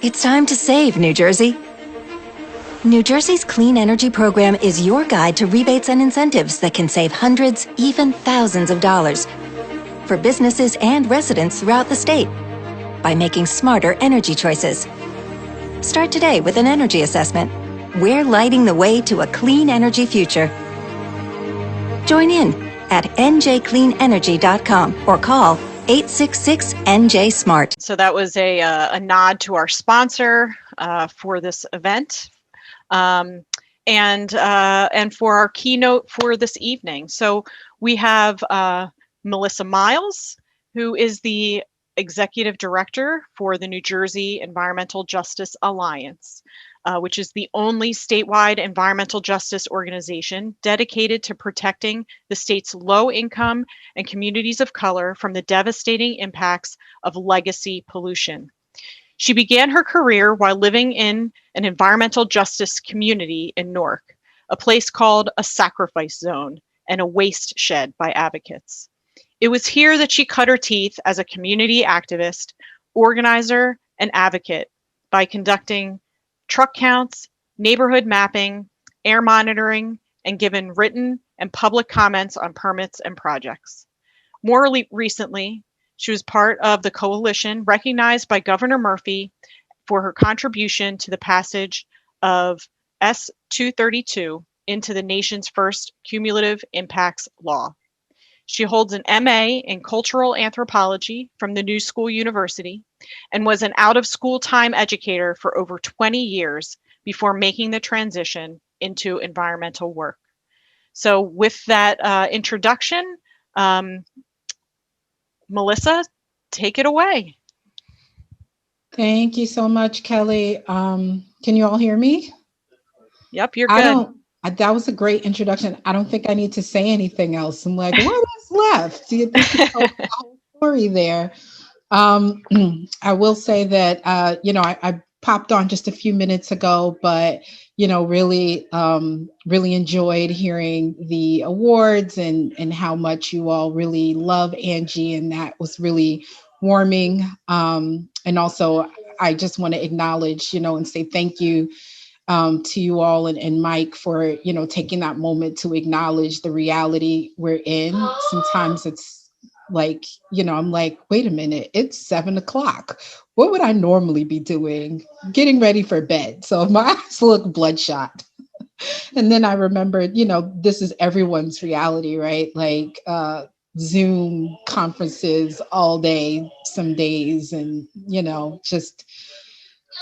It's time to save, New Jersey. New Jersey's Clean Energy Program is your guide to rebates and incentives that can save hundreds, even thousands of dollars for businesses and residents throughout the state by making smarter energy choices. Start today with an energy assessment. We're lighting the way to a clean energy future. Join in at njcleanenergy.com or call 866-NJ-SMART. So that was a nod to our sponsor for this event. And for our keynote for this evening. So we have Melissa Miles, who is the Executive Director for the New Jersey Environmental Justice Alliance, which is the only statewide environmental justice organization dedicated to protecting the state's low-income and communities of color from the devastating impacts of legacy pollution. She began her career while living in an environmental justice community in Newark, a place called a sacrifice zone and a waste shed by advocates. It was here that she cut her teeth as a community activist, organizer, and advocate by conducting truck counts, neighborhood mapping, air monitoring, and given written and public comments on permits and projects. More recently, she was part of the coalition recognized by Governor Murphy for her contribution to the passage of S-232 into the nation's first cumulative impacts law. She holds an MA in cultural anthropology from the New School University and was an out-of-school time educator for over 20 years before making the transition into environmental work. So with that introduction, Melissa, take it away. Thank you so much, Kelly. Can you all hear me? Yep, you're good. That was a great introduction. I don't think I need to say anything else. I'm like, what is left? See, this is the whole story there. I will say that, I popped on just a few minutes ago, but, really enjoyed hearing the awards and how much you all really love ANJEE. And that was really warming. And also, I just want to acknowledge, and say thank you to you all and Mike for, taking that moment to acknowledge the reality we're in. Sometimes it's like, I'm like, wait a minute, it's 7:00. What would I normally be doing? Getting ready for bed. So my eyes look bloodshot. And then I remembered, this is everyone's reality, right? Like Zoom conferences all day, some days, and, just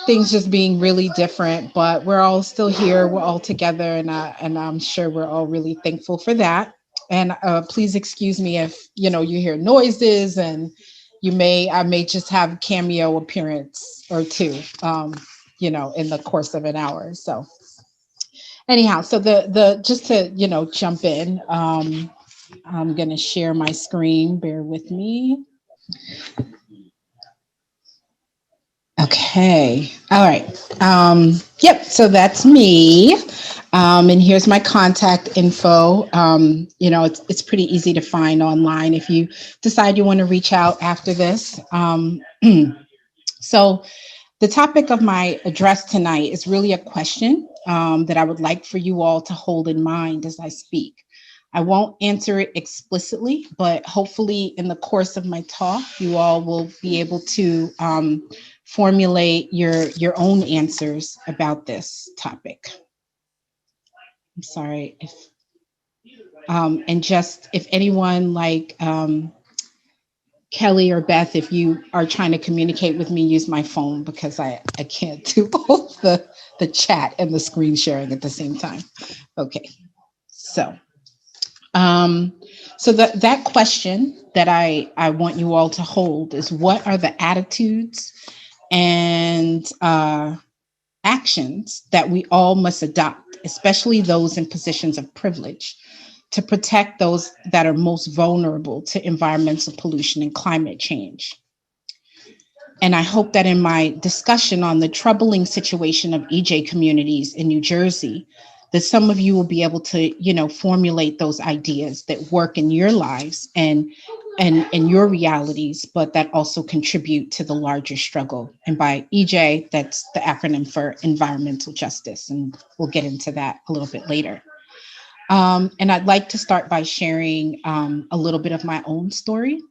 things just being really different, but we're all still here. We're all together, and I'm sure we're all really thankful for that. And please excuse me if you hear noises, and I may just have cameo appearance or two, in the course of an hour. So anyhow, so the just to jump in, I'm gonna share my screen. Bear with me. Okay. All right. Yep. So that's me. And here's my contact info. It's pretty easy to find online if you decide you want to reach out after this. So the topic of my address tonight is really a question that I would like for you all to hold in mind as I speak. I won't answer it explicitly, but hopefully in the course of my talk, you all will be able to formulate your own answers about this topic. I'm sorry if, and just if anyone like Kelly or Beth, if you are trying to communicate with me, use my phone because I can't do both the chat and the screen sharing at the same time. Okay, so that question that I want you all to hold is, what are the attitudes and actions that we all must adopt, especially those in positions of privilege, to protect those that are most vulnerable to environmental pollution and climate change? And I hope that in my discussion on the troubling situation of EJ communities in New Jersey, that some of you will be able to, formulate those ideas that work in your lives and and your realities, but that also contribute to the larger struggle. And by EJ, that's the acronym for environmental justice. And we'll get into that a little bit later. And I'd like to start by sharing a little bit of my own story.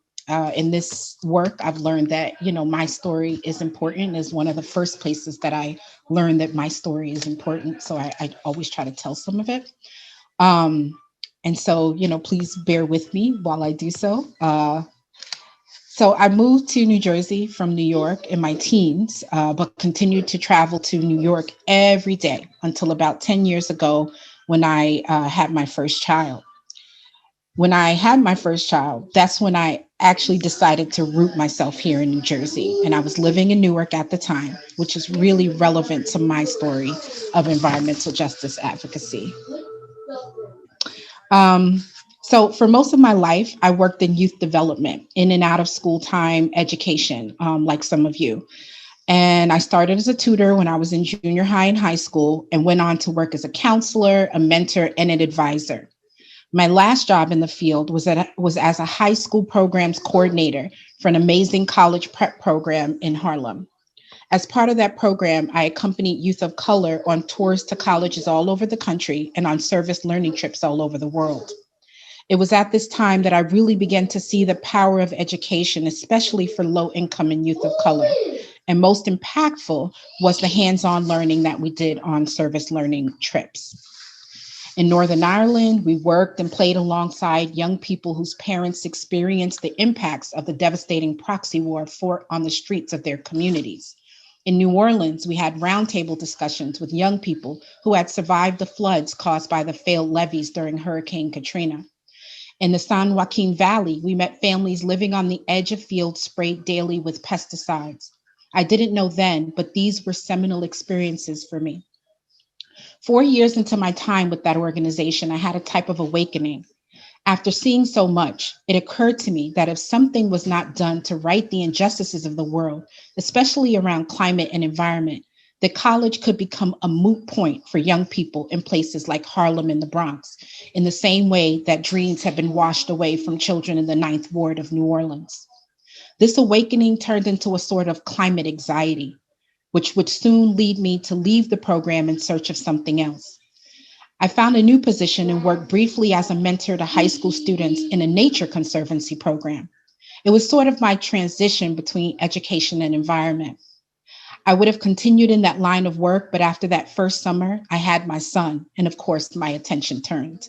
In this work, I've learned that, my story is important, is one of the first places that I learned that my story is important. So I always try to tell some of it. Um, and so, please bear with me while I do so. So I moved to New Jersey from New York in my teens, but continued to travel to New York every day until about 10 years ago when I had my first child. When I had my first child, that's when I actually decided to root myself here in New Jersey. And I was living in Newark at the time, which is really relevant to my story of environmental justice advocacy. Um, so for most of my life, I worked in youth development, in and out of school time education, like some of you. And I started as a tutor when I was in junior high and high school, and went on to work as a counselor, a mentor, and an advisor. My last job in the field was as a high school programs coordinator for an amazing college prep program in Harlem. As part of that program, I accompanied youth of color on tours to colleges all over the country and on service learning trips all over the world. It was at this time that I really began to see the power of education, especially for low income and youth of color. And most impactful was the hands-on learning that we did on service learning trips. In Northern Ireland, we worked and played alongside young people whose parents experienced the impacts of the devastating proxy war fought on the streets of their communities. In New Orleans, we had roundtable discussions with young people who had survived the floods caused by the failed levees during Hurricane Katrina. In the San Joaquin Valley, we met families living on the edge of fields sprayed daily with pesticides. I didn't know then, but these were seminal experiences for me. 4 years into my time with that organization, I had a type of awakening. After seeing so much, it occurred to me that if something was not done to right the injustices of the world, especially around climate and environment, that college could become a moot point for young people in places like Harlem and the Bronx, in the same way that dreams have been washed away from children in the Ninth Ward of New Orleans. This awakening turned into a sort of climate anxiety, which would soon lead me to leave the program in search of something else. I found a new position and worked briefly as a mentor to high school students in a nature conservancy program. It was sort of my transition between education and environment. I would have continued in that line of work, but after that first summer, I had my son, and of course, my attention turned.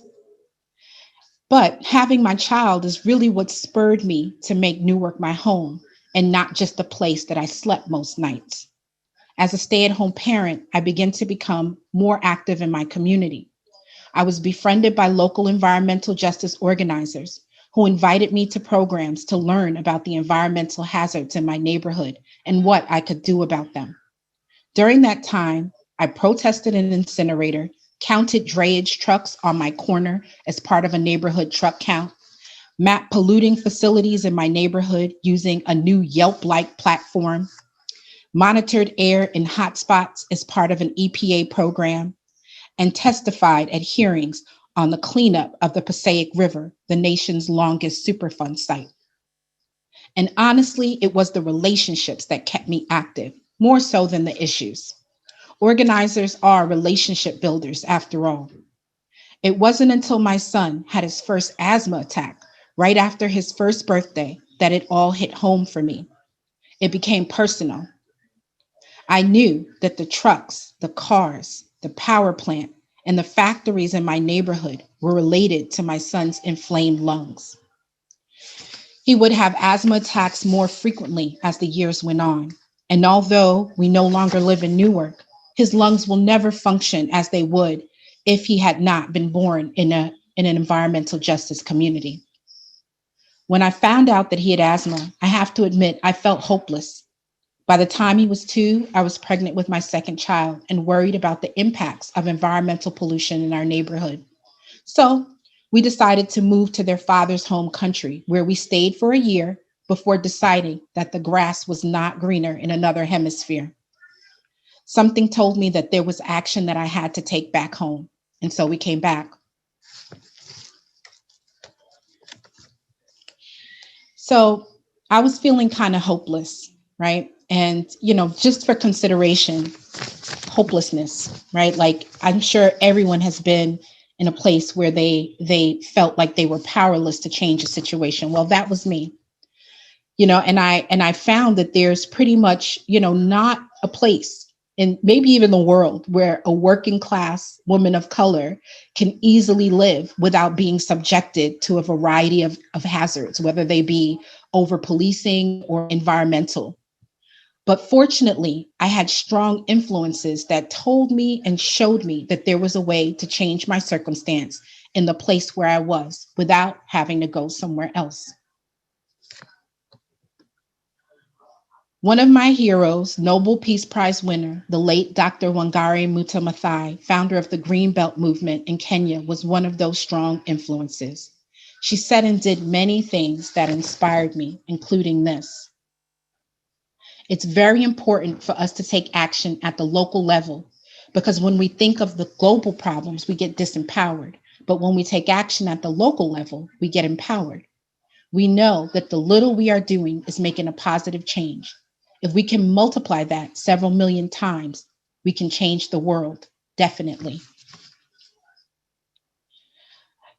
But having my child is really what spurred me to make Newark my home and not just the place that I slept most nights. As a stay-at-home parent, I began to become more active in my community. I was befriended by local environmental justice organizers who invited me to programs to learn about the environmental hazards in my neighborhood and what I could do about them. During that time, I protested an incinerator, counted drayage trucks on my corner as part of a neighborhood truck count, mapped polluting facilities in my neighborhood using a new Yelp-like platform, monitored air in hotspots as part of an EPA program, and testified at hearings on the cleanup of the Passaic River, the nation's longest Superfund site. And honestly, it was the relationships that kept me active, more so than the issues. Organizers are relationship builders, after all. It wasn't until my son had his first asthma attack, right after his first birthday, that it all hit home for me. It became personal. I knew that the trucks, the cars, the power plant, and the factories in my neighborhood were related to my son's inflamed lungs. He would have asthma attacks more frequently as the years went on. And although we no longer live in Newark, his lungs will never function as they would if he had not been born in an environmental justice community. When I found out that he had asthma, I have to admit I felt hopeless. By the time he was 2, I was pregnant with my second child and worried about the impacts of environmental pollution in our neighborhood. So we decided to move to their father's home country, where we stayed for a year before deciding that the grass was not greener in another hemisphere. Something told me that there was action that I had to take back home. And so we came back. So I was feeling kind of hopeless, right? And, just for consideration, hopelessness, right? Like I'm sure everyone has been in a place where they felt like they were powerless to change a situation. Well, that was me. And I found that there's pretty much, not a place in maybe even the world where a working class woman of color can easily live without being subjected to a variety of hazards, whether they be over policing or environmental. But fortunately, I had strong influences that told me and showed me that there was a way to change my circumstance in the place where I was without having to go somewhere else. One of my heroes, Nobel Peace Prize winner, the late Dr. Wangari Maathai, founder of the Green Belt movement in Kenya, was one of those strong influences. She said and did many things that inspired me, including this. It's very important for us to take action at the local level because when we think of the global problems, we get disempowered. But when we take action at the local level, we get empowered. We know that the little we are doing is making a positive change. If we can multiply that several million times, we can change the world, definitely.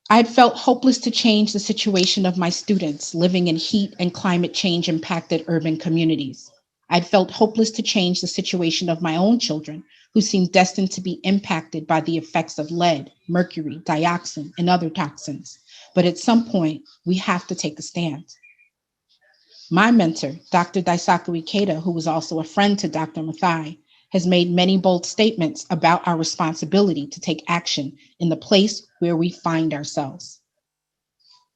I had felt hopeless to change the situation of my students living in heat and climate change impacted urban communities. I'd felt hopeless to change the situation of my own children, who seemed destined to be impacted by the effects of lead, mercury, dioxin, and other toxins. But at some point, we have to take a stand. My mentor, Dr. Daisaku Ikeda, who was also a friend to Dr. Maathai, has made many bold statements about our responsibility to take action in the place where we find ourselves.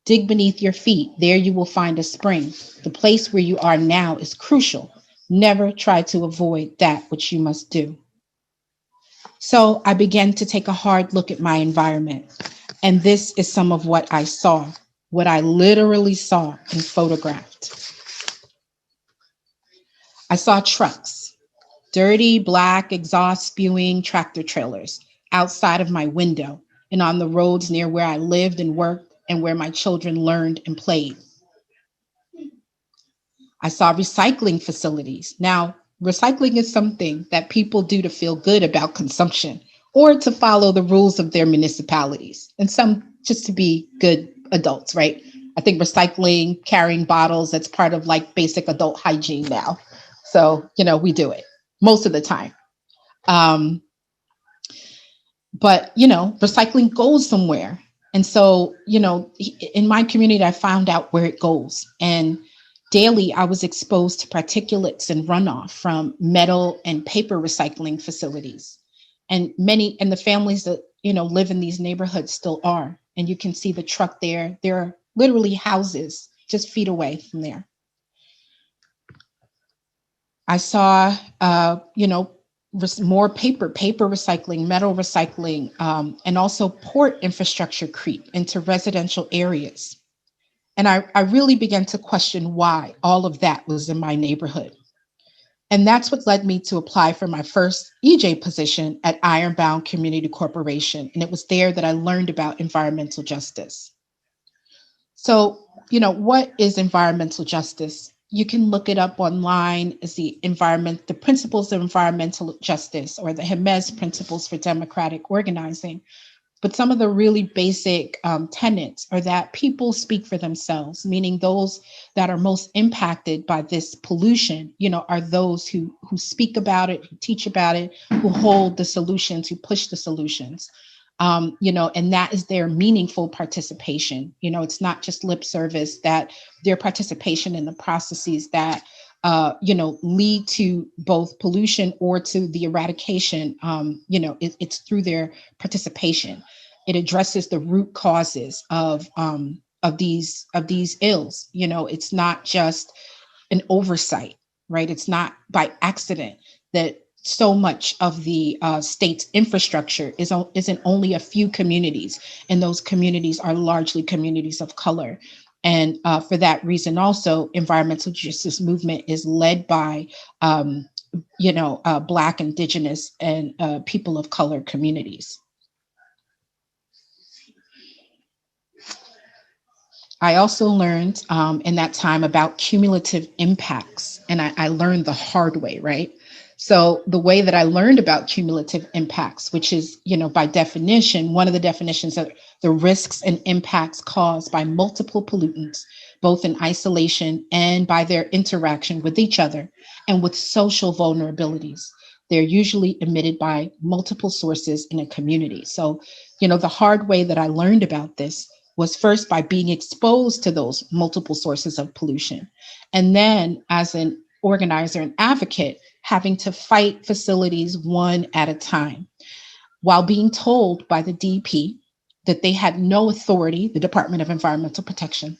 Dig beneath your feet, there you will find a spring. The place where you are now is crucial. Never try to avoid that which you must do. So I began to take a hard look at my environment. And this is some of what I saw, what I literally saw and photographed. I saw trucks, dirty, black, exhaust spewing tractor trailers outside of my window and on the roads near where I lived and worked and where my children learned and played. I saw recycling facilities. Now, recycling is something that people do to feel good about consumption or to follow the rules of their municipalities, and some just to be good adults, right? I think recycling, carrying bottles, that's part of like basic adult hygiene now. So, we do it most of the time. But, recycling goes somewhere. And so, in my community, I found out where it goes. And daily, I was exposed to particulates and runoff from metal and paper recycling facilities. And the families that, live in these neighborhoods still are. And you can see the truck there. There are literally houses just feet away from there. I saw, more paper recycling, metal recycling, and also port infrastructure creep into residential areas. And I really began to question why all of that was in my neighborhood. And that's what led me to apply for my first EJ position at Ironbound Community Corporation. And it was there that I learned about environmental justice. So, what is environmental justice? You can look it up online as the principles of environmental justice, or the Hermes principles for democratic organizing. But some of the really basic tenets are that people speak for themselves, meaning those that are most impacted by this pollution, are those who speak about it, who teach about it, who hold the solutions, who push the solutions. And that is their meaningful participation. It's not just lip service, that their participation in the processes that, lead to both pollution or to the eradication. It's through their participation. It addresses the root causes of these ills. It's not just an oversight, right? It's not by accident that so much of the state's infrastructure isn't only a few communities, and those communities are largely communities of color. And for that reason, also, environmental justice movement is led by, Black, Indigenous, and people of color communities. I also learned in that time about cumulative impacts, and I learned the hard way, right? So the way that I learned about cumulative impacts, which is, by definition, one of the definitions of the risks and impacts caused by multiple pollutants, both in isolation and by their interaction with each other and with social vulnerabilities. They're usually emitted by multiple sources in a community. So, the hard way that I learned about this was first by being exposed to those multiple sources of pollution. And then as an organizer and advocate, having to fight facilities one at a time, while being told by the DEP that they had no authority, the Department of Environmental Protection,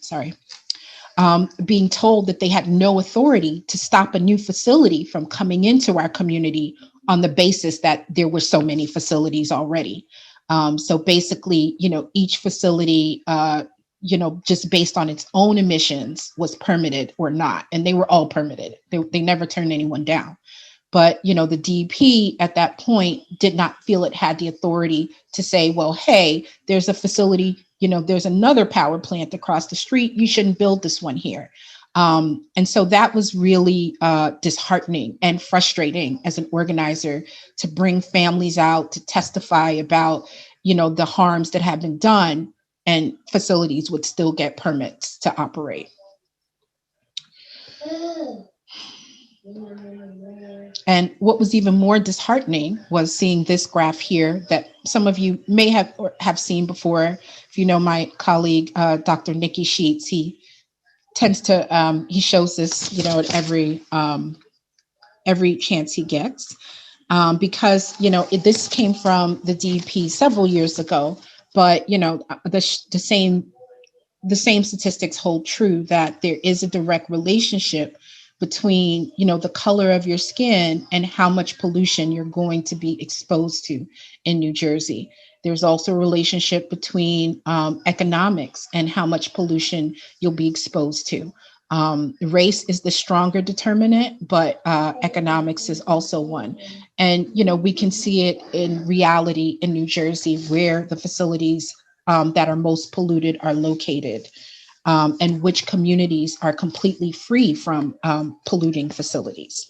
being told that they had no authority to stop a new facility from coming into our community on the basis that there were so many facilities already. So basically, each facility, just based on its own emissions was permitted or not. And they were all permitted. They never turned anyone down. But, the DEP at that point did not feel it had the authority to say, well, hey, there's a facility, there's another power plant across the street. You shouldn't build this one here. And so that was really disheartening and frustrating as an organizer, to bring families out to testify about, the harms that have been done, and facilities would still get permits to operate. And what was even more disheartening was seeing this graph here that some of you may have seen before. If you know my colleague, Dr. Nikki Sheets, he tends to, he shows this, at every chance he gets, because, this came from the DEP several years ago, but, the same statistics hold true, that there is a direct relationship between, the color of your skin and how much pollution you're going to be exposed to in New Jersey. There's also a relationship between economics and how much pollution you'll be exposed to. Race is the stronger determinant, but economics is also one. And, we can see it in reality in New Jersey, where the facilities that are most polluted are located. And which communities are completely free from polluting facilities.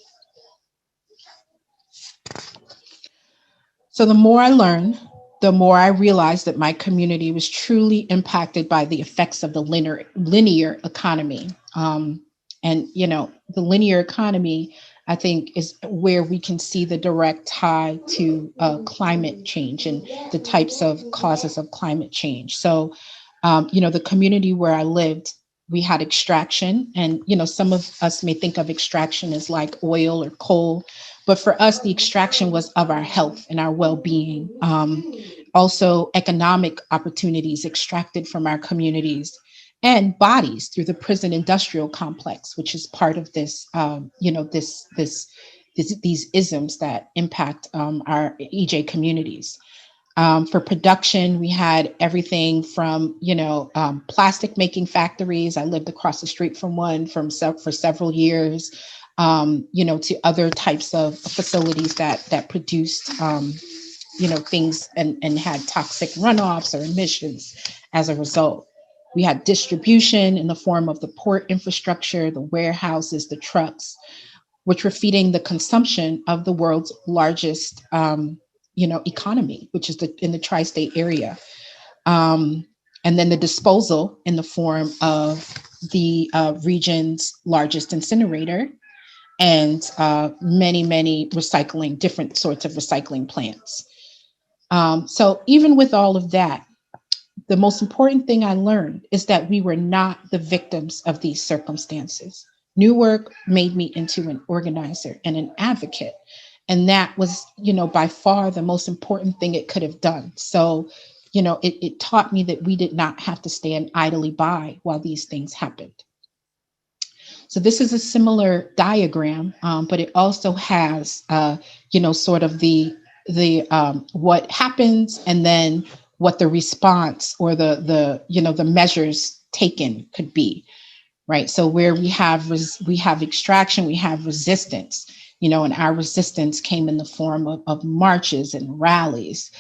So the more I learned, the more I realized that my community was truly impacted by the effects of the linear economy. And, the linear economy, I think, is where we can see the direct tie to climate change and the types of causes of climate change. So, the community where I lived, we had extraction, and, some of us may think of extraction as like oil or coal, but for us, the extraction was of our health and our well-being. Also, economic opportunities extracted from our communities and bodies through the prison industrial complex, which is part of this, these isms that impact our EJ communities. For production, we had everything from, plastic making factories. I lived across the street from one for several years, to other types of facilities that produced, things and had toxic runoffs or emissions as a result. We had distribution in the form of the port infrastructure, the warehouses, the trucks, which were feeding the consumption of the world's largest economy, which is in the tri-state area. And then the disposal in the form of the region's largest incinerator and many different sorts of recycling plants. So even with all of that, the most important thing I learned is that we were not the victims of these circumstances. New work made me into an organizer and an advocate. And that was, by far the most important thing it could have done. So, it taught me that we did not have to stand idly by while these things happened. So this is a similar diagram, but it also has, sort of the what happens and then what the response or the measures taken could be, right? So where we have extraction, we have resistance. And our resistance came in the form of marches and rallies.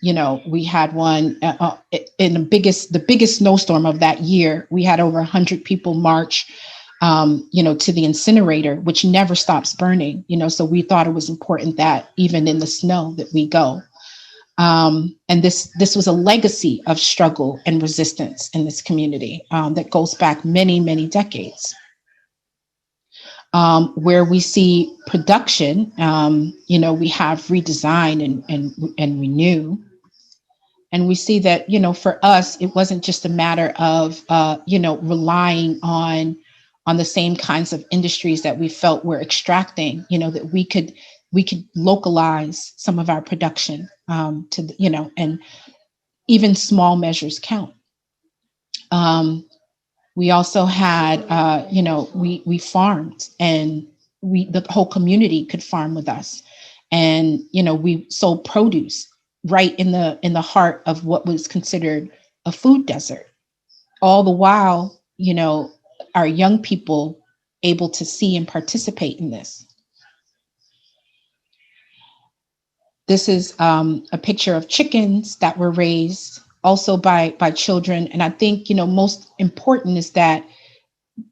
We had one in the biggest snowstorm of that year. We had over 100 people march, to the incinerator, which never stops burning. So we thought it was important that even in the snow that we go. And this was a legacy of struggle and resistance in this community that goes back many, many decades. Where we see production, we have redesign and renew. And we see that, for us, it wasn't just a matter of, relying on the same kinds of industries that we felt were extracting, that we could localize some of our production and even small measures count. We also had, we farmed, and the whole community could farm with us. And, we sold produce right in the heart of what was considered a food desert. All the while, our young people able to see and participate in this. This is a picture of chickens that were raised also by children. And I think, most important is that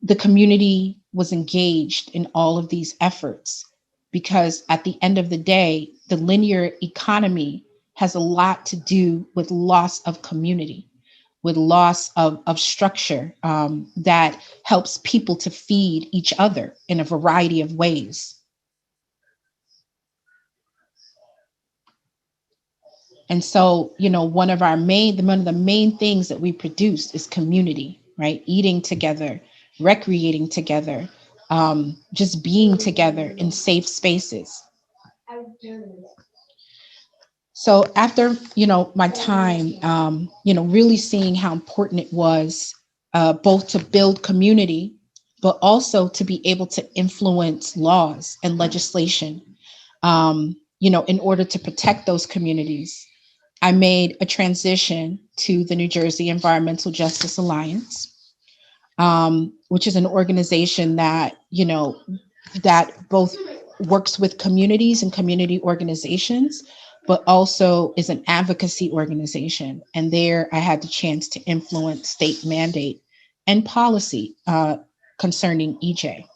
the community was engaged in all of these efforts, because at the end of the day, the linear economy has a lot to do with loss of community, with loss of structure that helps people to feed each other in a variety of ways. And so, one of the main things that we produce is community, right? Eating together, recreating together, just being together in safe spaces. So after, my time, really seeing how important it was both to build community, but also to be able to influence laws and legislation, in order to protect those communities. I made a transition to the New Jersey Environmental Justice Alliance, which is an organization that, that both works with communities and community organizations, but also is an advocacy organization. And there I had the chance to influence state mandate and policy concerning EJ.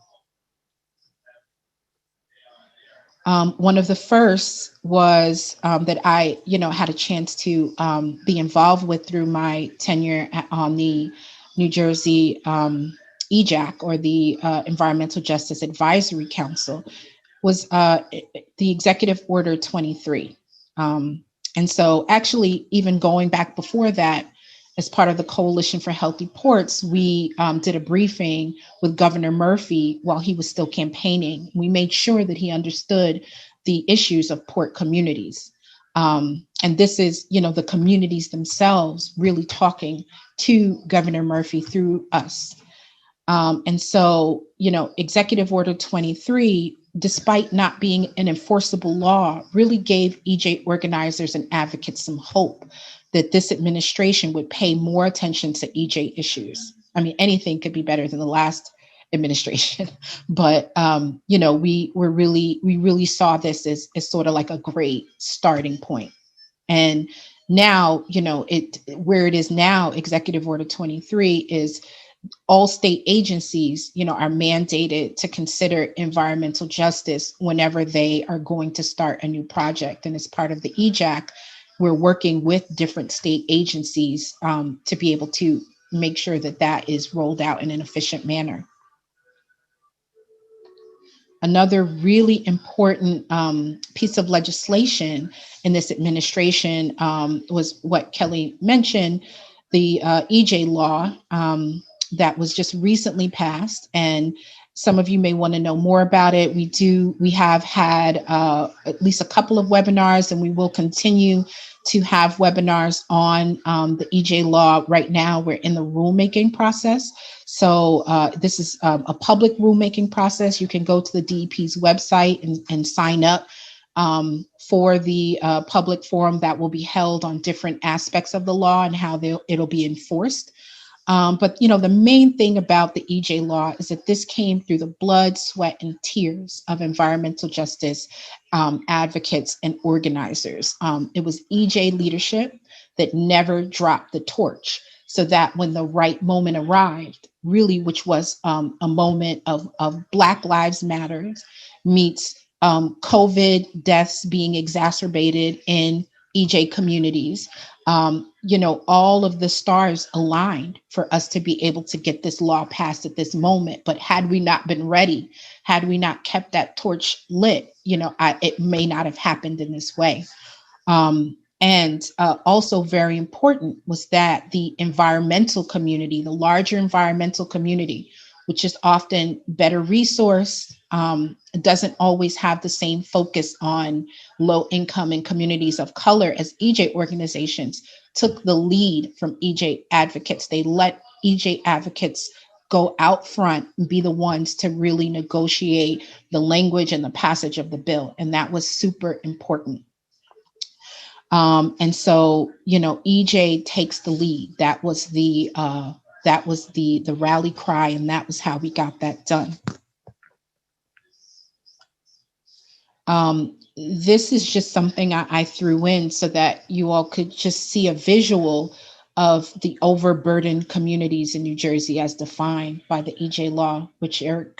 One of the first was that I, had a chance to be involved with through my tenure on the New Jersey EJAC, or the Environmental Justice Advisory Council, was the Executive Order 23. And so actually, even going back before that, as part of the Coalition for Healthy Ports, we did a briefing with Governor Murphy while he was still campaigning. We made sure that he understood the issues of port communities. And this is, the communities themselves really talking to Governor Murphy through us. And so, Executive Order 23, despite not being an enforceable law, really gave EJ organizers and advocates some hope that this administration would pay more attention to EJ issues. I mean, anything could be better than the last administration, but we really saw this as sort of like a great starting point. And now, where it is now, Executive Order 23 is all state agencies, are mandated to consider environmental justice whenever they are going to start a new project. And as part of the EJAC, we're working with different state agencies to be able to make sure that that is rolled out in an efficient manner. Another really important piece of legislation in this administration was what Kelly mentioned, the EJ law that was just recently passed. And some of you may want to know more about it. We have had at least a couple of webinars, and we will continue to have webinars on the EJ law. Right now, we're in the rulemaking process. So this is a public rulemaking process. You can go to the DEP's website and sign up for the public forum that will be held on different aspects of the law and how it'll be enforced. But the main thing about the EJ law is that this came through the blood, sweat, and tears of environmental justice advocates and organizers. It was EJ leadership that never dropped the torch, so that when the right moment arrived, really, which was a moment of Black Lives Matter meets COVID deaths being exacerbated in EJ communities, all of the stars aligned for us to be able to get this law passed at this moment. But had we not been ready, had we not kept that torch lit, it may not have happened in this way. And also very important was that the environmental community, the larger environmental community, which is often better resourced, doesn't always have the same focus on low income and communities of color as EJ organizations, took the lead from EJ advocates. They let EJ advocates go out front and be the ones to really negotiate the language and the passage of the bill. And that was super important. And so, EJ takes the lead. That was the rally cry, and that was how we got that done. This is just something I threw in so that you all could just see a visual of the overburdened communities in New Jersey as defined by the EJ law, which are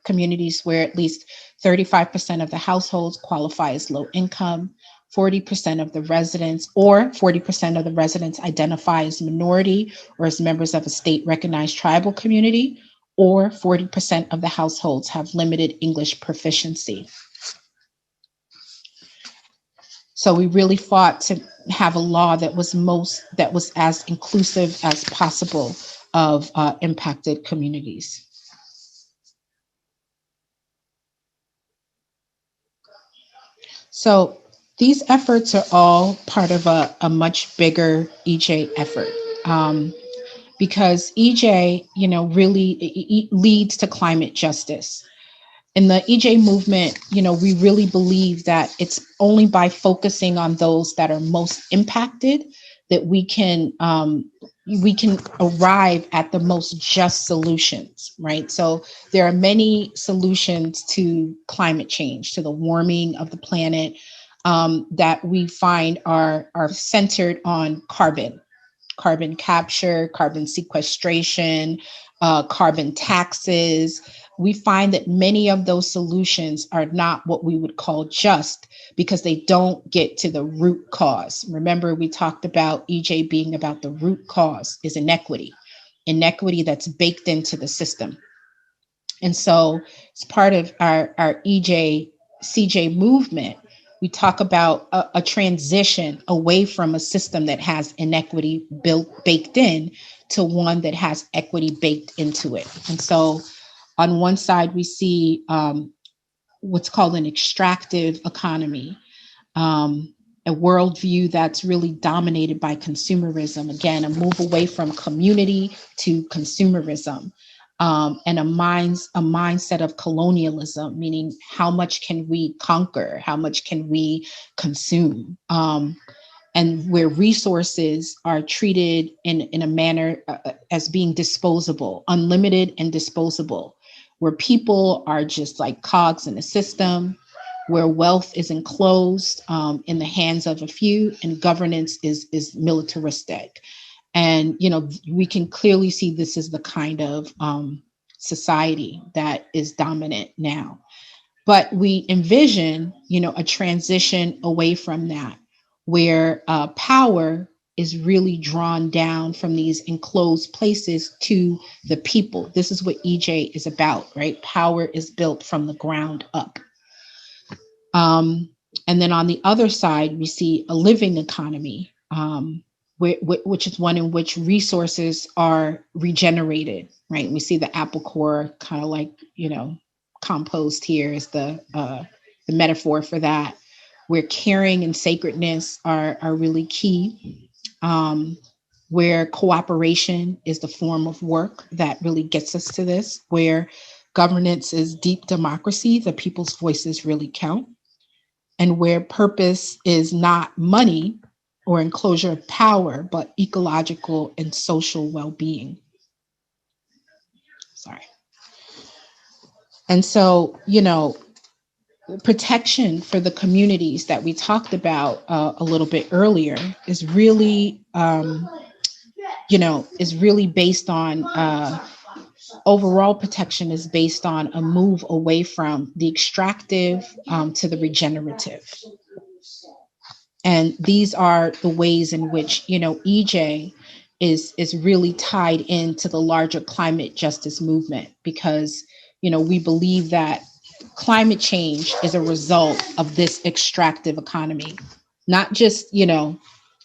communities where at least 35% of the households qualify as low income, 40% of the residents, or 40% of the residents identify as minority or as members of a state recognized tribal community, or 40% of the households have limited English proficiency. So we really fought to have a law that was as inclusive as possible of impacted communities. So these efforts are all part of a much bigger EJ effort, because EJ, really leads to climate justice. In the EJ movement, we really believe that it's only by focusing on those that are most impacted that we can arrive at the most just solutions, right? So there are many solutions to climate change, to the warming of the planet, that we find are centered on carbon capture, carbon sequestration, carbon taxes. We find that many of those solutions are not what we would call just, because they don't get to the root cause. Remember, we talked about EJ being about the root cause is inequity that's baked into the system. And so it's part of our EJ CJ movement. We talk about a transition away from a system that has inequity baked in to one that has equity baked into it. And so on one side, we see what's called an extractive economy, a worldview that's really dominated by consumerism. Again, a move away from community to consumerism. And a mindset of colonialism, meaning how much can we conquer? How much can we consume? And where resources are treated in a manner as being disposable, unlimited and disposable, where people are just like cogs in a system, where wealth is enclosed in the hands of a few and governance is militaristic. And, we can clearly see this is the kind of society that is dominant now. But we envision, a transition away from that, where power is really drawn down from these enclosed places to the people. This is what EJ is about, right? Power is built from the ground up. And then on the other side, we see a living economy, which is one in which resources are regenerated, right? We see the apple core kind of like, compost here is the metaphor for that, where caring and sacredness are really key, where cooperation is the form of work that really gets us to this, where governance is deep democracy, the people's voices really count, and where purpose is not money or enclosure of power, but ecological and social well-being. Sorry. And so, protection for the communities that we talked about a little bit earlier is really, is really based on overall protection is based on a move away from the extractive to the regenerative. And these are the ways in which, EJ is really tied into the larger climate justice movement, because, we believe that climate change is a result of this extractive economy, not just,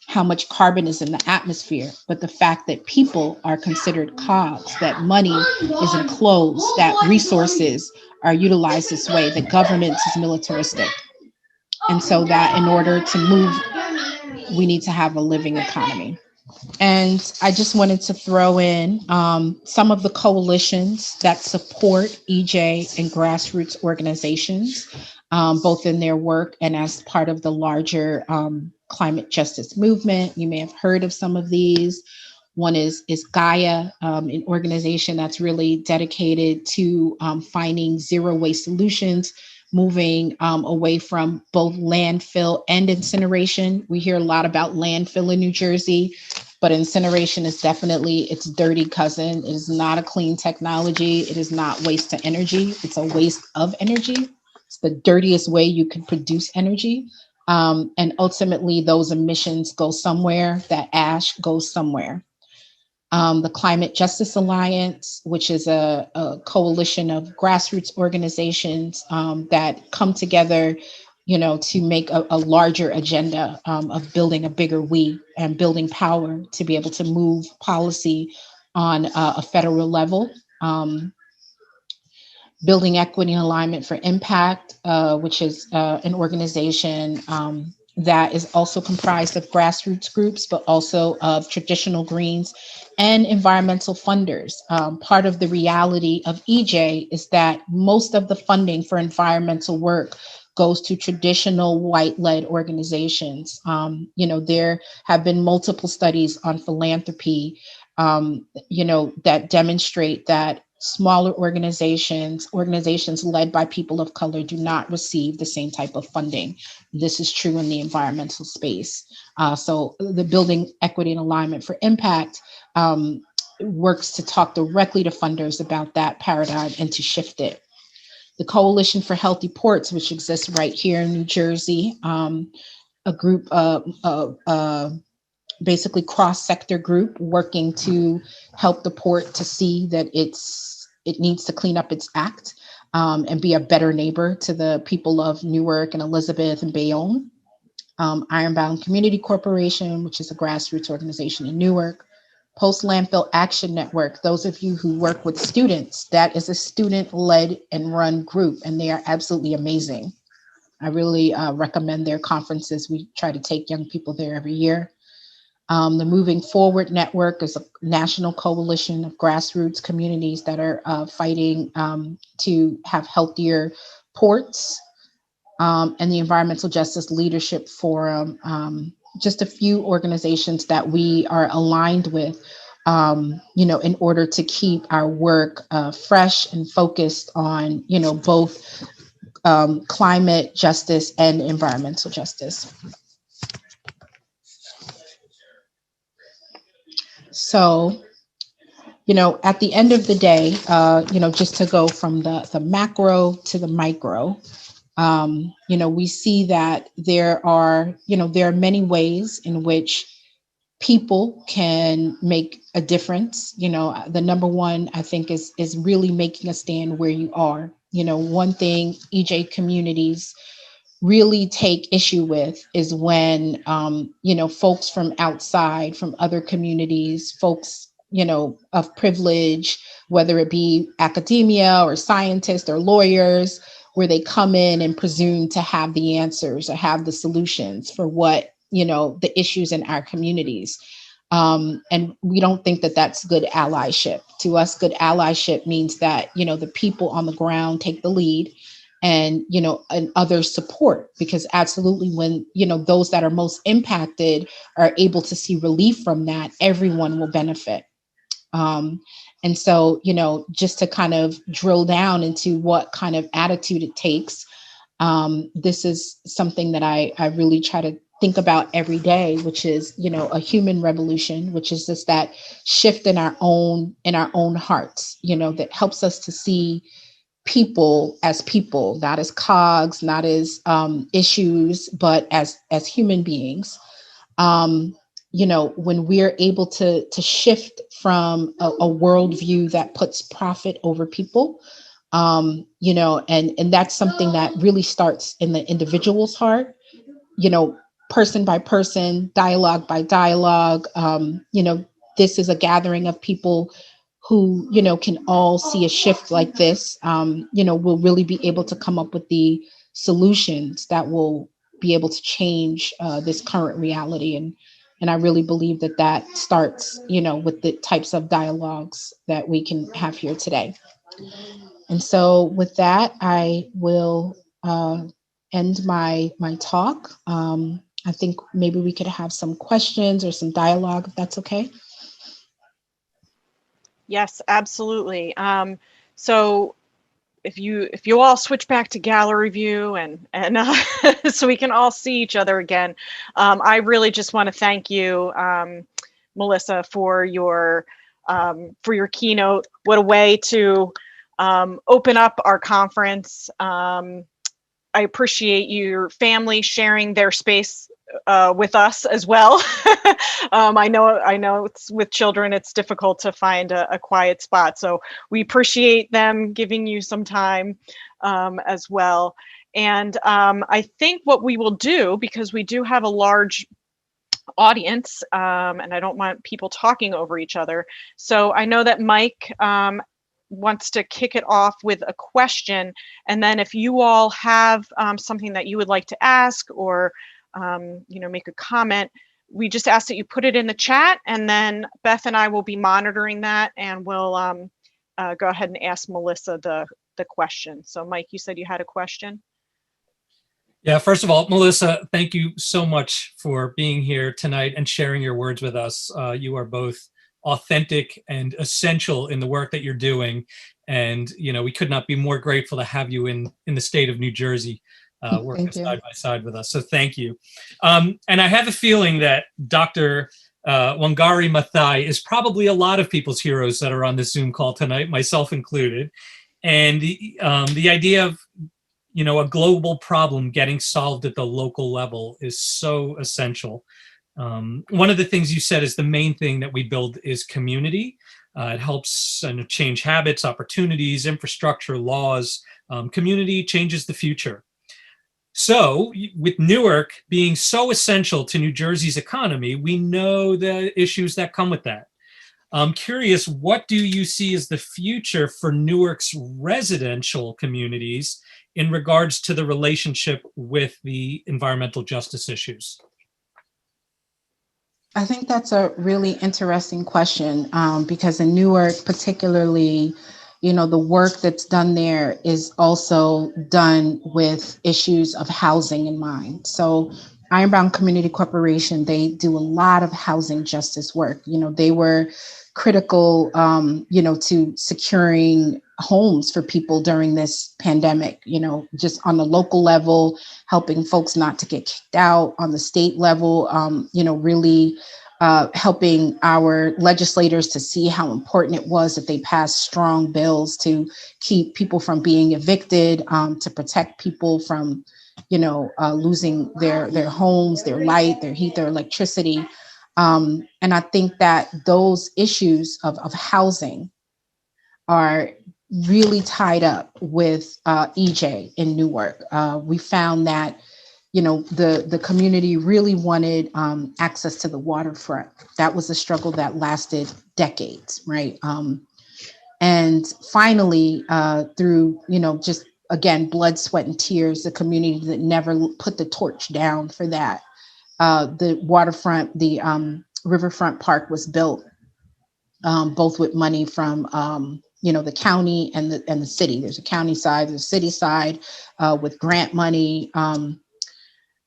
how much carbon is in the atmosphere, but the fact that people are considered cogs, that money is enclosed, that resources are utilized this way, that governance is militaristic. And so that in order to move, we need to have a living economy. And I just wanted to throw in some of the coalitions that support EJ and grassroots organizations, both in their work and as part of the larger climate justice movement. You may have heard of some of these. One is Gaia, an organization that's really dedicated to finding zero waste solutions, moving away from both landfill and incineration. We hear a lot about landfill in New Jersey, but incineration is definitely its dirty cousin. It is not a clean technology. It is not waste to energy. It's a waste of energy. It's the dirtiest way you can produce energy. And ultimately, those emissions go somewhere. That ash goes somewhere. The Climate Justice Alliance, which is a coalition of grassroots organizations that come together, to make a larger agenda of building a bigger we and building power to be able to move policy on a federal level. Building Equity and Alignment for Impact, which is an organization that is also comprised of grassroots groups, but also of traditional Greens and environmental funders. Part of the reality of EJ is that most of the funding for environmental work goes to traditional white-led organizations. There have been multiple studies on philanthropy, that demonstrate that smaller organizations led by people of color do not receive the same type of funding. This is true in the environmental space. So the Building Equity and Alignment for Impact works to talk directly to funders about that paradigm and to shift it. The Coalition for Healthy Ports, which exists right here in New Jersey, a group of basically cross-sector group working to help the port to see that it needs to clean up its act and be a better neighbor to the people of Newark and Elizabeth and Bayonne. Ironbound Community Corporation, which is a grassroots organization in Newark. Post-Landfill Action Network, those of you who work with students, that is a student-led and run group, and they are absolutely amazing. I really recommend their conferences. We try to take young people there every year. The Moving Forward Network is a national coalition of grassroots communities that are fighting to have healthier ports. And the Environmental Justice Leadership Forum, just a few organizations that we are aligned with, in order to keep our work fresh and focused on, both climate justice and environmental justice. So, at the end of the day, just to go from the macro to the micro, we see that there are many ways in which people can make a difference. The number one, I think, is really making a stand where you are. One thing EJ communities really take issue with is when, folks from outside, from other communities, folks, of privilege, whether it be academia or scientists or lawyers, where they come in and presume to have the answers or have the solutions for what, the issues in our communities. And we don't think that that's good allyship. To us, good allyship means that, the people on the ground take the lead and, and other support, because absolutely when, those that are most impacted are able to see relief from that, everyone will benefit. And so, just to kind of drill down into what kind of attitude it takes, this is something that I really try to think about every day, which is, a human revolution, which is just that shift in our own hearts, that helps us to see people, not as cogs, not as issues, but as human beings. When we're able to shift from a worldview that puts profit over people, and that's something that really starts in the individual's heart, person by person, dialogue by dialogue. This is a gathering of people who, can all see a shift like this, will really be able to come up with the solutions that will be able to change this current reality. And I really believe that starts, with the types of dialogues that we can have here today. And so with that, I will end my talk. I think maybe we could have some questions or some dialogue, if that's okay. Yes, absolutely. So if you all switch back to gallery view and so we can all see each other again, I really just want to thank you, Melissa, for your keynote. What a way to open up our conference. I appreciate your family sharing their space with us as well. I know it's with children, it's difficult to find a quiet spot. So we appreciate them giving you some time as well. And I think what we will do, because we do have a large audience, and I don't want people talking over each other. So I know that Mike wants to kick it off with a question, and then if you all have something that you would like to ask or make a comment, we just ask that you put it in the chat, and then Beth and I will be monitoring that, and we'll go ahead and ask Melissa the question. So Mike, you said you had a question? Yeah, first of all, Melissa, thank you so much for being here tonight and sharing your words with us. You are both authentic and essential in the work that you're doing. And, we could not be more grateful to have you in the state of New Jersey, working side by side with us. So thank you. And I have a feeling that Dr. Wangari Maathai is probably a lot of people's heroes that are on this Zoom call tonight, myself included. And the idea of a global problem getting solved at the local level is so essential. One of the things you said is the main thing that we build is community. It helps change habits, opportunities, infrastructure, laws. Community changes the future. So with Newark being so essential to New Jersey's economy, we know the issues that come with that. I'm curious, what do you see as the future for Newark's residential communities in regards to the relationship with the environmental justice issues? I think that's a really interesting question, because in Newark, particularly, the work that's done there is also done with issues of housing in mind. So Ironbound Community Corporation, they do a lot of housing justice work. They were critical, to securing homes for people during this pandemic, just on the local level, helping folks not to get kicked out, on the state level, really helping our legislators to see how important it was that they passed strong bills to keep people from being evicted, to protect people from, losing their homes, their light, their heat, their electricity. And I think that those issues of housing are really tied up with EJ in Newark. We found that, the community really wanted access to the waterfront. That was a struggle that lasted decades, right? And finally, through, just again, blood, sweat, and tears, the community that never put the torch down for that. The waterfront, the Riverfront Park was built, both with money from, the county and the city. There's a county side, there's a city side with grant money.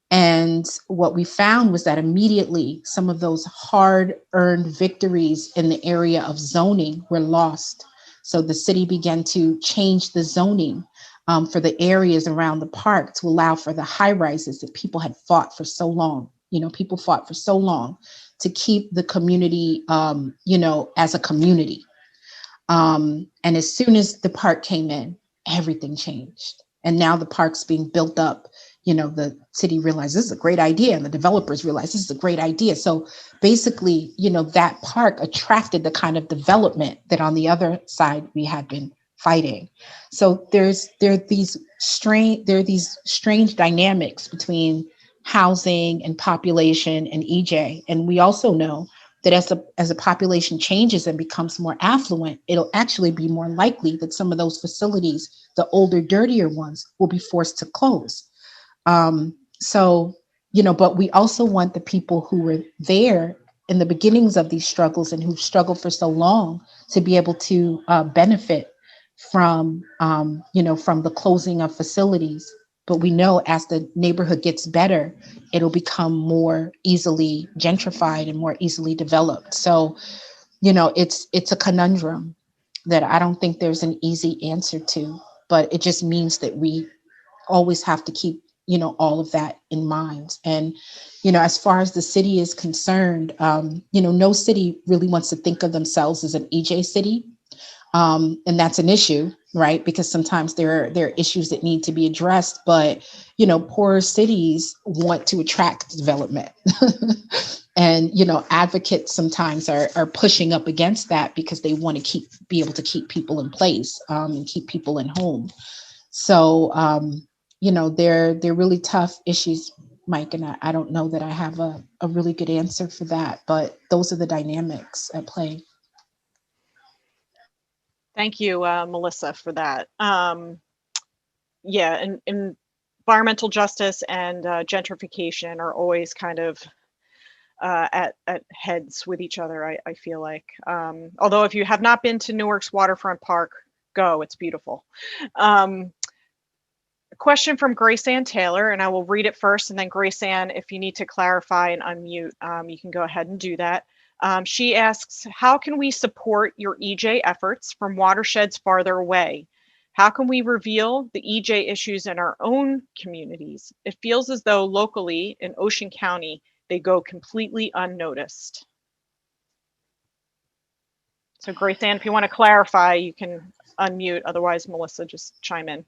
And what we found was that immediately some of those hard-earned victories in the area of zoning were lost. So the city began to change the zoning for the areas around the park to allow for the high rises that people had fought for so long. People fought for so long to keep the community, as a community. And as soon as the park came in, everything changed. And now the park's being built up. The city realized this is a great idea, and the developers realized this is a great idea. So basically, that park attracted the kind of development that on the other side we had been fighting. So there are these strange dynamics between housing and population and EJ. And we also know that as a population changes and becomes more affluent, it'll actually be more likely that some of those facilities, the older, dirtier ones, will be forced to close. But we also want the people who were there in the beginnings of these struggles and who've struggled for so long to be able to benefit from the closing of facilities. But we know as the neighborhood gets better, it'll become more easily gentrified and more easily developed. So, it's a conundrum that I don't think there's an easy answer to, but it just means that we always have to keep all of that in mind. And, as far as the city is concerned, no city really wants to think of themselves as an EJ city. And that's an issue, right? Because sometimes there are issues that need to be addressed, but, poorer cities want to attract development. And, advocates sometimes are pushing up against that because they want to be able to keep people in place and keep people in home. So, they're really tough issues, Mike, and I don't know that I have a really good answer for that, but those are the dynamics at play. Thank you, Melissa, for that. And environmental justice and gentrification are always kind of at heads with each other, I feel like. Although if you have not been to Newark's Waterfront Park, go, it's beautiful. A question from Grace Ann Taylor, and I will read it first, and then Grace Ann, if you need to clarify and unmute, you can go ahead and do that. She asks, how can we support your EJ efforts from watersheds farther away? How can we reveal the EJ issues in our own communities? It feels as though locally in Ocean County, they go completely unnoticed. So Grace Ann, if you want to clarify, you can unmute. Otherwise, Melissa, just chime in.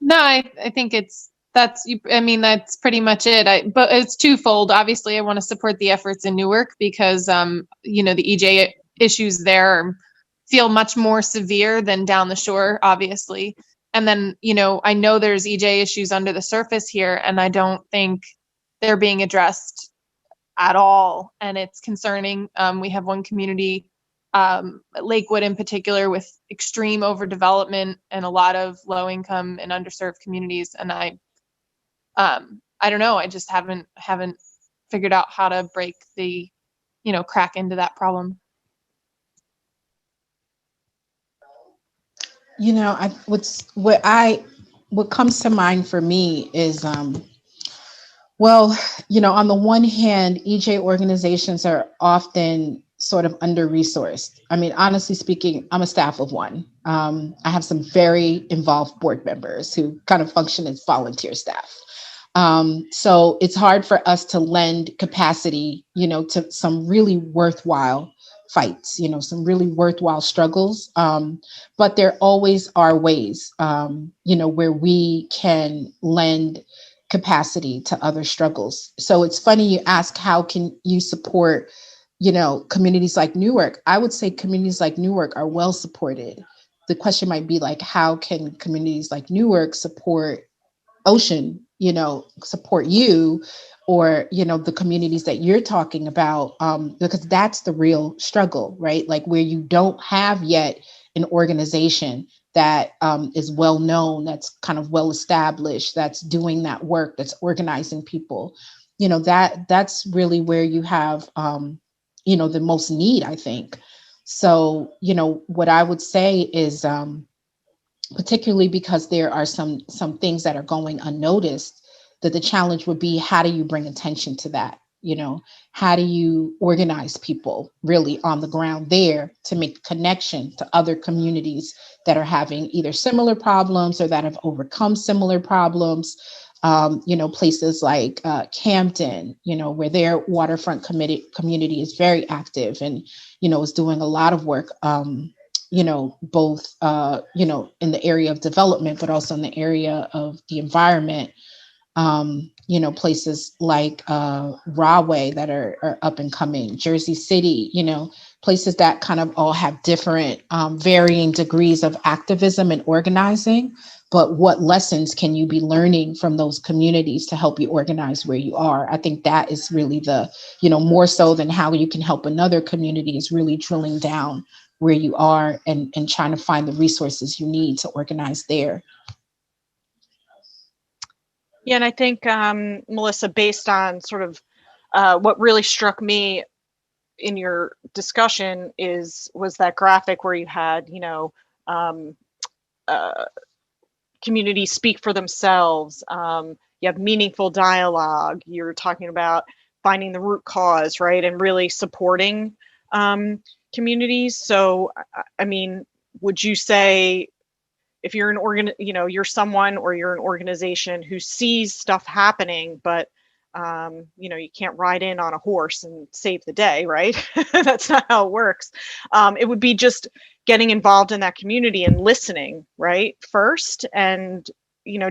No, I think that's pretty much it. But it's twofold. Obviously, I want to support the efforts in Newark because, the EJ issues there feel much more severe than down the shore, obviously. And then, I know there's EJ issues under the surface here, and I don't think they're being addressed at all. And it's concerning. We have one community, Lakewood in particular, with extreme overdevelopment and a lot of low income and underserved communities. And I don't know, I just haven't figured out how to break the, crack into that problem. What comes to mind for me is, on the one hand, EJ organizations are often sort of under-resourced. I mean, honestly speaking, I'm a staff of one. I have some very involved board members who kind of function as volunteer staff. So it's hard for us to lend capacity, to some really worthwhile fights, some really worthwhile struggles. But there always are ways, where we can lend capacity to other struggles. So it's funny you ask, how can you support, communities like Newark? I would say communities like Newark are well supported. The question might be like, how can communities like Newark support Ocean, support you, or, the communities that you're talking about, because that's the real struggle, right? Like where you don't have yet an organization that is well known, that's kind of well established, that's doing that work, that's organizing people, that's really where you have, the most need, I think. So, what I would say is, particularly because there are some things that are going unnoticed, that the challenge would be, how do you bring attention to that? How do you organize people really on the ground there to make a connection to other communities that are having either similar problems or that have overcome similar problems? Places like Camden, where their waterfront community is very active and, is doing a lot of work, both, in the area of development, but also in the area of the environment. Places like Rahway that are up and coming, Jersey City, places that kind of all have different varying degrees of activism and organizing. But what lessons can you be learning from those communities to help you organize where you are? I think that is really the, more so than how you can help another community, is really drilling down where you are and trying to find the resources you need to organize there. Yeah, and I think, Melissa, based on sort of what really struck me in your discussion was that graphic where you had, communities speak for themselves. You have meaningful dialogue. You're talking about finding the root cause, right, and really supporting communities. So, I mean, would you say, if you're you're someone or you're an organization who sees stuff happening, but you can't ride in on a horse and save the day, right? That's not how it works. It would be just getting involved in that community and listening, right, first, and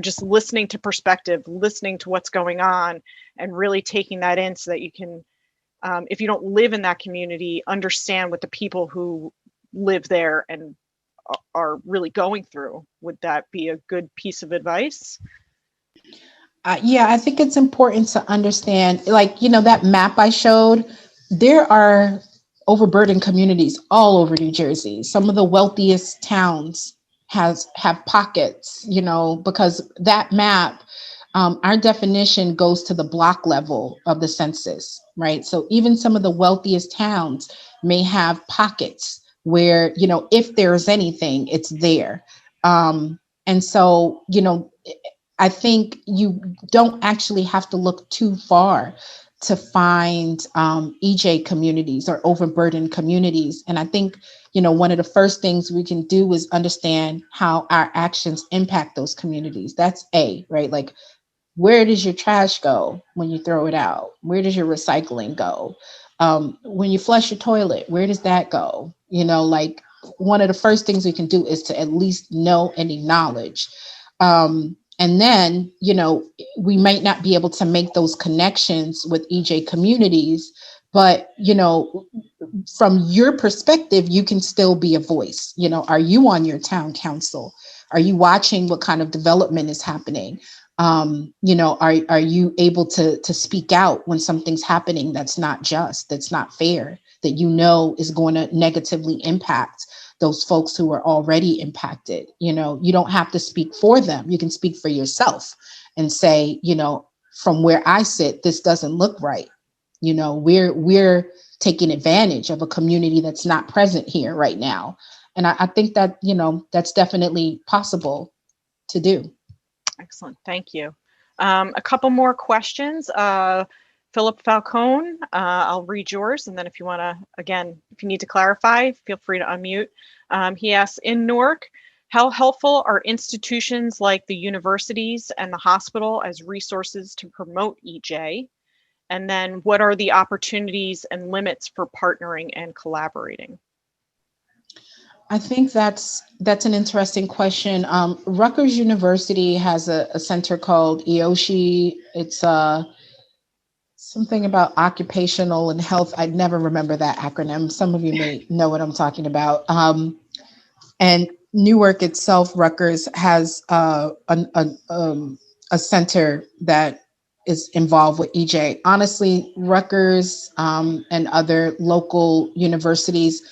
just listening to perspective, listening to what's going on, and really taking that in so that you can, if you don't live in that community, understand what the people who live there and are really going through. Would that be a good piece of advice? Yeah, I think it's important to understand, that map I showed, there are overburdened communities all over New Jersey. Some of the wealthiest towns have pockets, because that map, our definition goes to the block level of the census, right? So even some of the wealthiest towns may have pockets where, if there's anything, it's there. And so, I think you don't actually have to look too far to find EJ communities or overburdened communities. And I think, one of the first things we can do is understand how our actions impact those communities. That's right? Like, where does your trash go when you throw it out? Where does your recycling go? When you flush your toilet, where does that go? One of the first things we can do is to at least know and acknowledge. And then, we might not be able to make those connections with EJ communities, but, from your perspective, you can still be a voice. Are you on your town council? Are you watching what kind of development is happening? Are you able to speak out when something's happening that's not just, that's not fair, that is going to negatively impact those folks who are already impacted? You don't have to speak for them. You can speak for yourself and say, from where I sit, this doesn't look right. We're taking advantage of a community that's not present here right now. And I think that, that's definitely possible to do. Excellent. Thank you. A couple more questions. Philip Falcone, I'll read yours, and then if you want to, again, if you need to clarify, feel free to unmute. He asks, in Newark, how helpful are institutions like the universities and the hospital as resources to promote EJ? And then what are the opportunities and limits for partnering and collaborating? I think that's an interesting question. Rutgers University has a center called EOSHI. It's something about occupational and health. I'd never remember that acronym. Some of you may know what I'm talking about. And Newark itself, Rutgers, has a center that is involved with EJ. Honestly, Rutgers and other local universities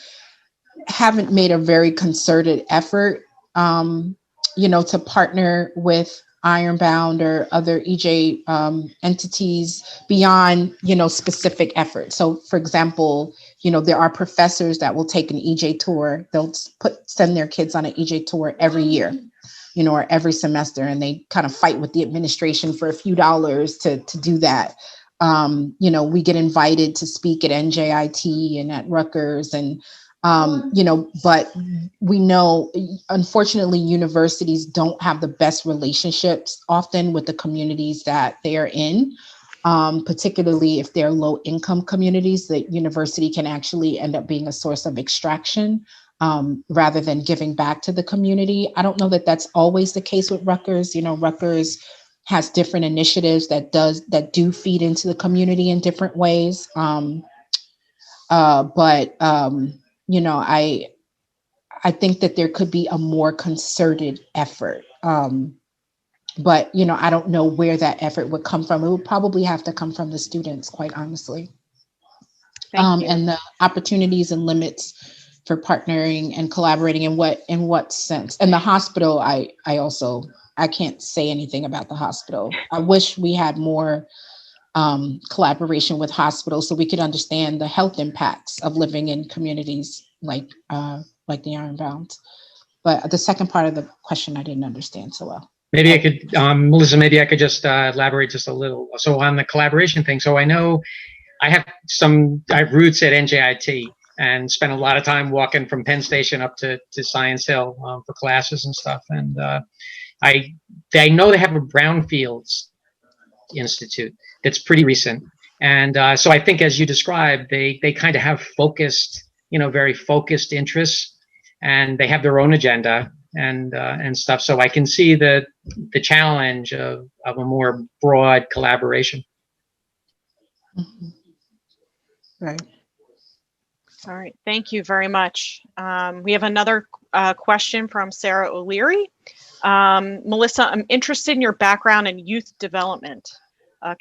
haven't made a very concerted effort, to partner with Ironbound or other EJ entities beyond, specific efforts. So, for example, there are professors that will take an EJ tour. They'll send their kids on an EJ tour every year, or every semester, and they kind of fight with the administration for a few dollars to do that. We get invited to speak at NJIT and at Rutgers, and but we know, unfortunately, universities don't have the best relationships often with the communities that they are in, particularly if they're low income communities. The university can actually end up being a source of extraction rather than giving back to the community. I don't know that that's always the case with Rutgers. Rutgers has different initiatives that do feed into the community in different ways. I think that there could be a more concerted effort. But I don't know where that effort would come from. It would probably have to come from the students, quite honestly. Thank you. And the opportunities and limits for partnering and collaborating in what sense. And the hospital, I can't say anything about the hospital. I wish we had more collaboration with hospitals so we could understand the health impacts of living in communities like the Ironbound. But the second part of the question I didn't understand so well. Maybe I could, Melissa, maybe I could just elaborate just a little. So on the collaboration thing, so I know I have roots at NJIT and spent a lot of time walking from Penn Station up to Science Hill for classes and stuff. And I know they have a Brownfields Institute that's pretty recent. And so I think, as you described, they kind of have focused, very focused interests, and they have their own agenda and stuff. So I can see the challenge of a more broad collaboration. Mm-hmm. Right. All right. Thank you very much. We have another question from Sarah O'Leary. Melissa, I'm interested in your background in youth development.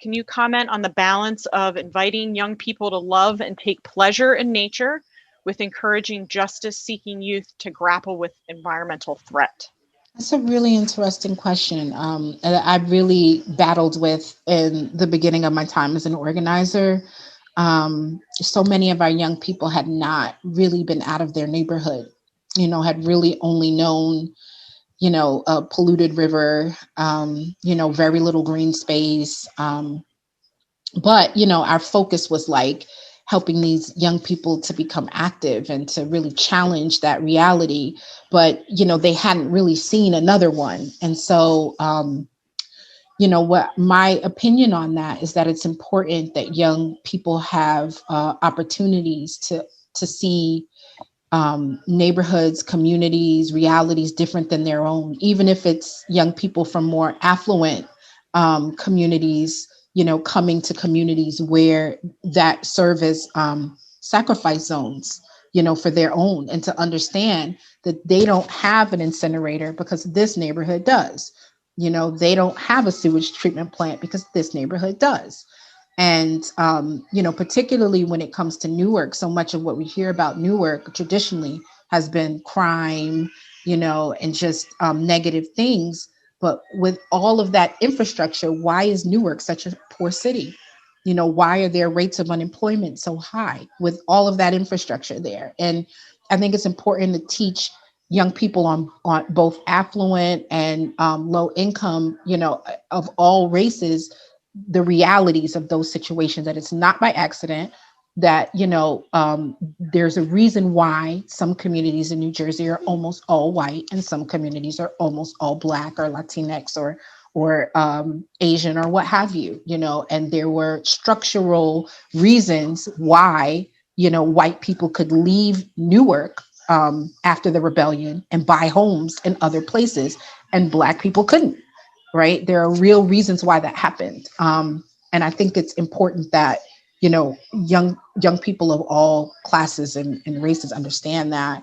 Can you comment on the balance of inviting young people to love and take pleasure in nature with encouraging justice-seeking youth to grapple with environmental threat? That's a really interesting question. And I really battled with in the beginning of my time as an organizer. So many of our young people had not really been out of their neighborhood, had really only known, a polluted river, very little green space. But our focus was like helping these young people to become active and to really challenge that reality. But, they hadn't really seen another one. And so, what my opinion on that is that it's important that young people have opportunities to see neighborhoods, communities, realities different than their own, even if it's young people from more affluent communities, coming to communities where that serve as sacrifice zones, for their own, and to understand that they don't have an incinerator because this neighborhood does. They don't have a sewage treatment plant because this neighborhood does. And, particularly when it comes to Newark, so much of what we hear about Newark traditionally has been crime, and just negative things. But with all of that infrastructure, why is Newark such a poor city? Why are their rates of unemployment so high with all of that infrastructure there? And I think it's important to teach young people on both affluent and low income, of all races, the realities of those situations, that it's not by accident, that, there's a reason why some communities in New Jersey are almost all white and some communities are almost all Black or Latinx or Asian or what have you, and there were structural reasons why, white people could leave Newark after the rebellion and buy homes in other places and Black people couldn't, right? There are real reasons why that happened. And I think it's important that, young people of all classes and races understand that.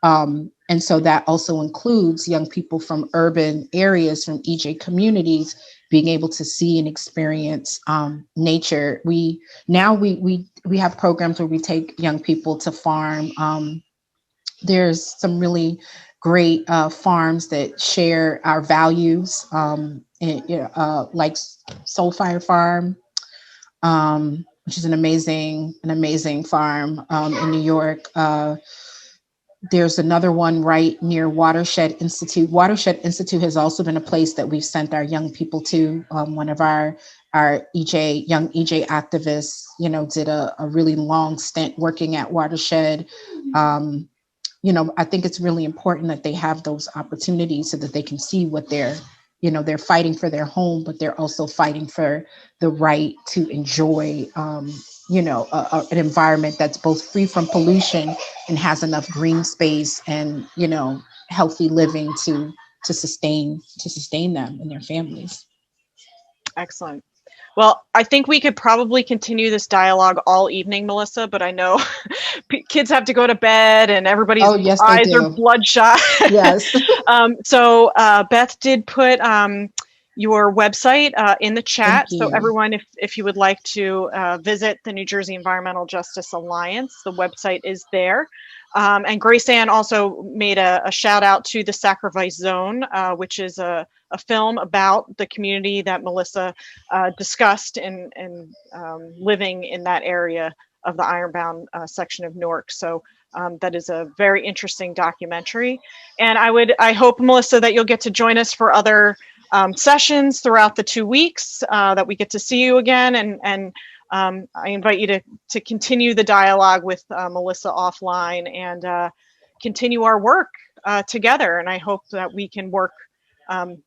And so that also includes young people from urban areas, from EJ communities, being able to see and experience nature. We have programs where we take young people to farm. There's some really great farms that share our values, like Soul Fire Farm. which is an amazing farm in New York. There's another one right near Watershed Institute. Watershed Institute has also been a place that we've sent our young people to. One of our young EJ activists, did a really long stint working at Watershed. I think it's really important that they have those opportunities so that they can see what they're fighting for their home, but they're also fighting for the right to enjoy, an environment that's both free from pollution and has enough green space and, healthy living to sustain them and their families. Excellent. Well, I think we could probably continue this dialogue all evening, Melissa, but I know kids have to go to bed and everybody's eyes are bloodshot. Yes. So Beth did put your website in the chat. So everyone, if you would like to visit the New Jersey Environmental Justice Alliance, the website is there. And Grace Ann also made a shout out to the Sacrifice Zone, which is a film about the community that Melissa discussed and living in that area of the Ironbound section of Newark. So that is a very interesting documentary. And I hope, Melissa, that you'll get to join us for other sessions throughout the 2 weeks, that we get to see you again. And I invite you to continue the dialogue with Melissa offline and continue our work together. And I hope that we can work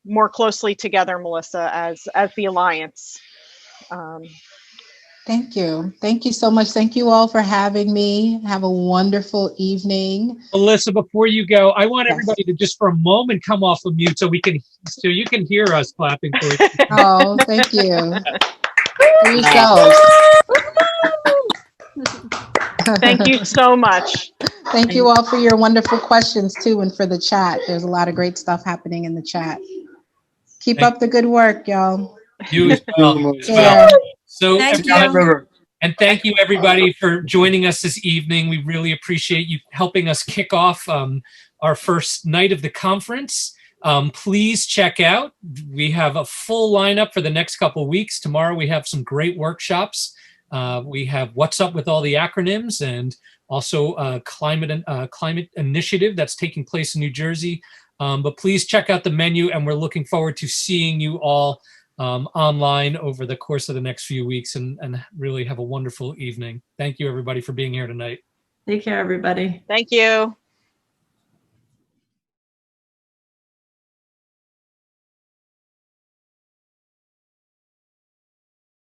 more closely together, Melissa, as the Alliance. Thank you. Thank you so much. Thank you all for having me. Have a wonderful evening. Melissa, before you go, I want everybody to just for a moment come off of mute so you can hear us clapping for you. Oh, thank you. For yourselves. Thank you so much. Thank you all for your wonderful questions too, and for the chat. There's a lot of great stuff happening in the chat. Keep up the good work, y'all. You as well. So, and thank you everybody for joining us this evening. We really appreciate you helping us kick off our first night of the conference. Please check out. We have a full lineup for the next couple of weeks. Tomorrow we have some great workshops. We have What's Up with all the acronyms, and also a climate initiative that's taking place in New Jersey. But please check out the menu, and we're looking forward to seeing you all online over the course of the next few weeks, and really have a wonderful evening. Thank you everybody for being here tonight. Take care, everybody. Thank you.